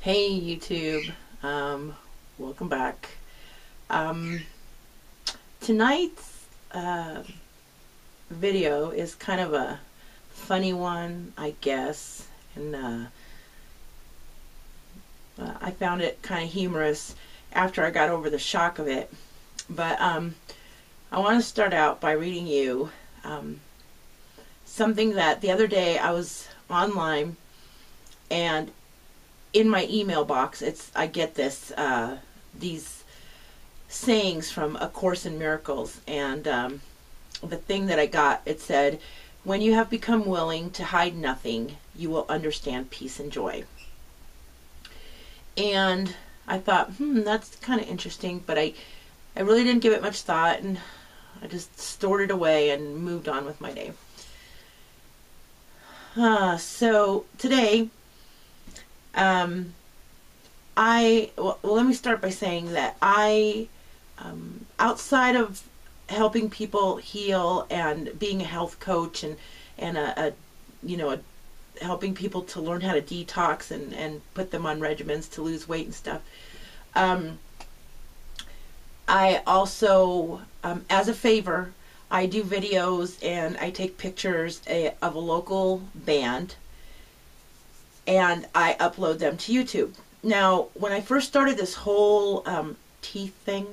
Hey YouTube, welcome back. Tonight's video is kind of a funny one, I guess, and I found it kind of humorous after I got over the shock of it. But I want to start out by reading you something that the other day I was online, and in my email box, I get these sayings from A Course in Miracles, and the thing that I got, it said, "When you have become willing to hide nothing, you will understand peace and joy." And I thought, that's kind of interesting, but I really didn't give it much thought, and I just stored it away and moved on with my day. So today, let me start by saying that outside of helping people heal and being a health coach and helping people to learn how to detox and put them on regimens to lose weight and stuff, I also, as a favor, I do videos and I take pictures of a local band, and I upload them to YouTube. Now, when I first started this whole teeth thing,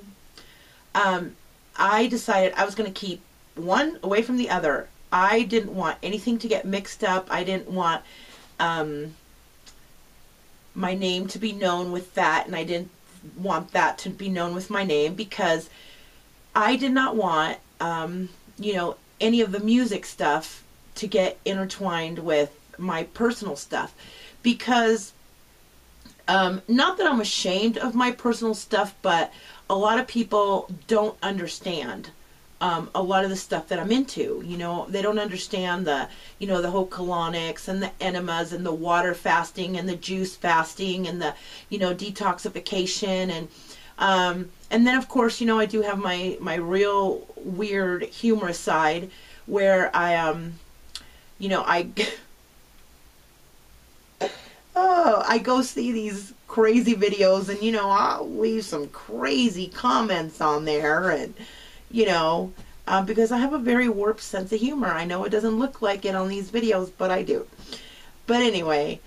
I decided I was going to keep one away from the other. I didn't want anything to get mixed up. I didn't want my name to be known with that, and I didn't want that to be known with my name, because I did not want any of the music stuff to get intertwined with my personal stuff, because not that I'm ashamed of my personal stuff, but a lot of people don't understand a lot of the stuff that I'm into. They don't understand the whole colonics and the enemas and the water fasting and the juice fasting and the detoxification, and then of course I do have my real weird humorous side where I I go see these crazy videos, and I'll leave some crazy comments on there, and because I have a very warped sense of humor. I know it doesn't look like it on these videos, but I do. But anyway,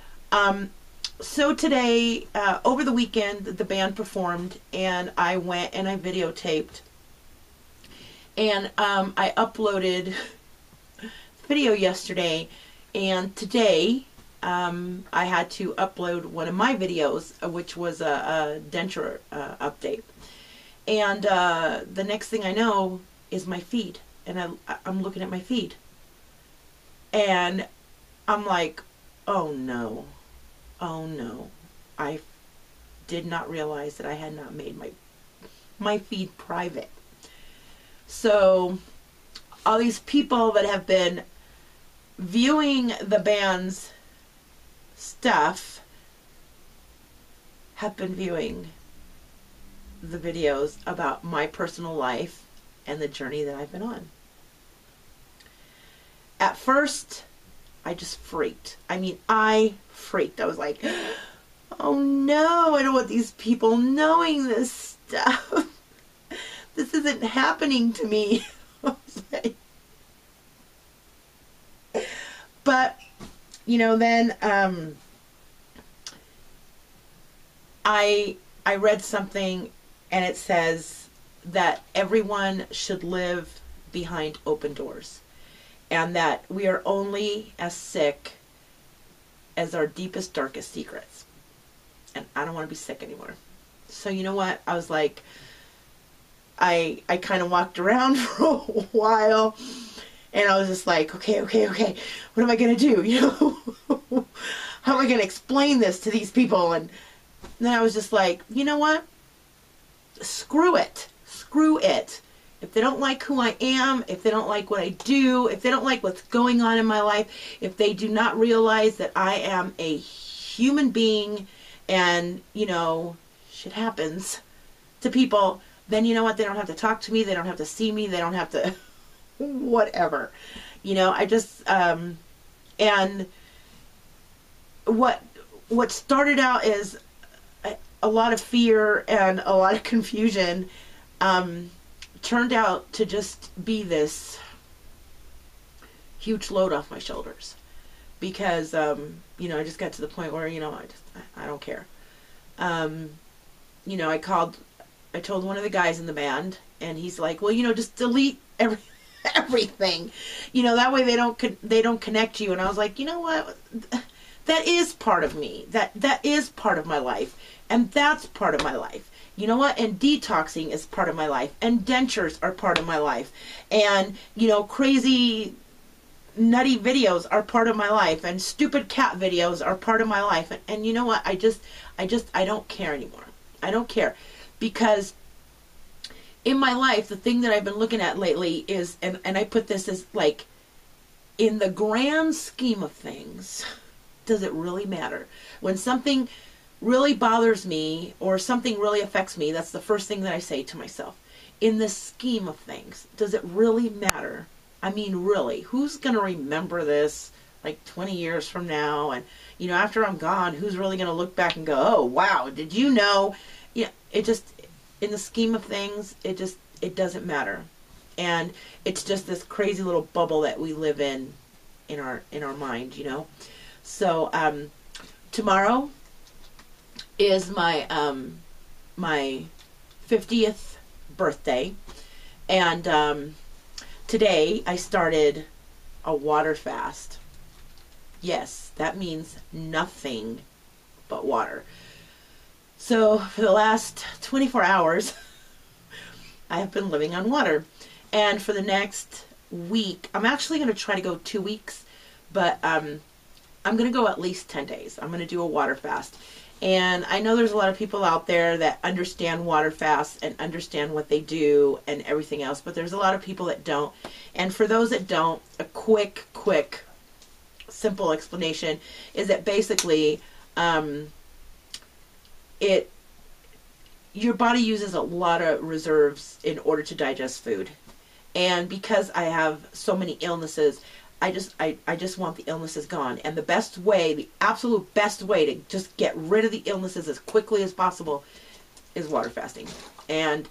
so today, over the weekend, the band performed, and I went and I videotaped, and I uploaded video yesterday, and today I had to upload one of my videos, which was a denture update. And the next thing I know is my feed, and I'm looking at my feed, and I'm like, oh no, I did not realize that I had not made my feed private. So all these people that have been viewing the band's stuff have been viewing the videos about my personal life and the journey that I've been on. At first, I just freaked. I freaked. I was like, oh no, I don't want these people knowing this stuff. This isn't happening to me. But then I read something, and it says that everyone should live behind open doors, and that we are only as sick as our deepest, darkest secrets. And I don't want to be sick anymore. So you know what? I was like, I kind of walked around for a while, and I was just like, okay, what am I going to do? How am I going to explain this to these people? And then I was just like, you know what? Screw it. If they don't like who I am, if they don't like what I do, if they don't like what's going on in my life, if they do not realize that I am a human being and, shit happens to people, then you know what? They don't have to talk to me. They don't have to see me. They don't have to whatever. I just, and what started out is a lot of fear and a lot of confusion turned out to just be this huge load off my shoulders, because you know, I just got to the point where, you know, I don't care. You know, I told one of the guys in the band, and he's like, well, you know, just delete everything, you know, that way they don't connect you. And I was like, you know what, that is part of me, that is part of my life, and that's part of my life. You know what? And detoxing is part of my life, and dentures are part of my life, and, you know, crazy nutty videos are part of my life, and stupid cat videos are part of my life. And you know what? I don't care anymore. I don't care, because in my life, the thing that I've been looking at lately is, and I put this as like, in the grand scheme of things, does it really matter? When something really bothers me or something really affects me, that's the first thing that I say to myself. In the scheme of things, does it really matter? I mean, really, who's going to remember this like 20 years from now? And, you know, after I'm gone, who's really going to look back and go, oh, wow, did you know? Yeah, it just, in the scheme of things, it doesn't matter. And it's just this crazy little bubble that we live in our mind, you know? So, tomorrow is my, my 50th birthday. And, today I started a water fast. Yes, that means nothing but water. So for the last 24 hours, I have been living on water. And for the next week, I'm actually going to try to go 2 weeks, but I'm going to go at least 10 days. I'm going to do a water fast. And I know there's a lot of people out there that understand water fasts and understand what they do and everything else, but there's a lot of people that don't. And for those that don't, a quick, simple explanation is that basically your body uses a lot of reserves in order to digest food. And because I have so many illnesses, I just want the illnesses gone. And the best way, the absolute best way to just get rid of the illnesses as quickly as possible is water fasting. And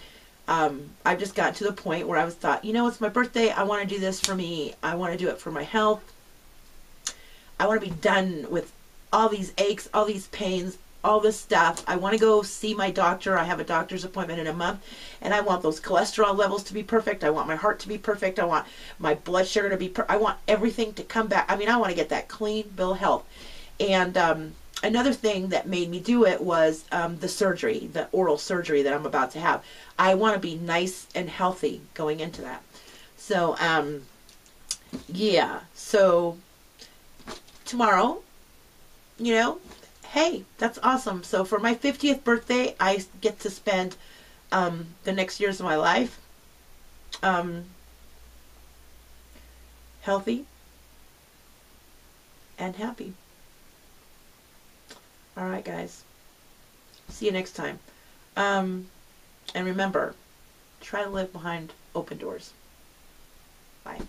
I've just got to the point where I was thought, you know, it's my birthday. I want to do this for me. I want to do it for my health. I want to be done with all these aches, all these pains, all this stuff. I want to go see my doctor. I have a doctor's appointment in a month, and I want those cholesterol levels to be perfect. I want my heart to be perfect. I want my blood sugar to be I want everything to come back. I mean, I want to get that clean bill of health. And another thing that made me do it was the surgery, the oral surgery that I'm about to have. I want to be nice and healthy going into that. So, yeah. So, tomorrow, you know, hey, that's awesome. So for my 50th birthday, I get to spend the next years of my life healthy and happy. All right, guys. See you next time. And remember, try to live behind open doors. Bye.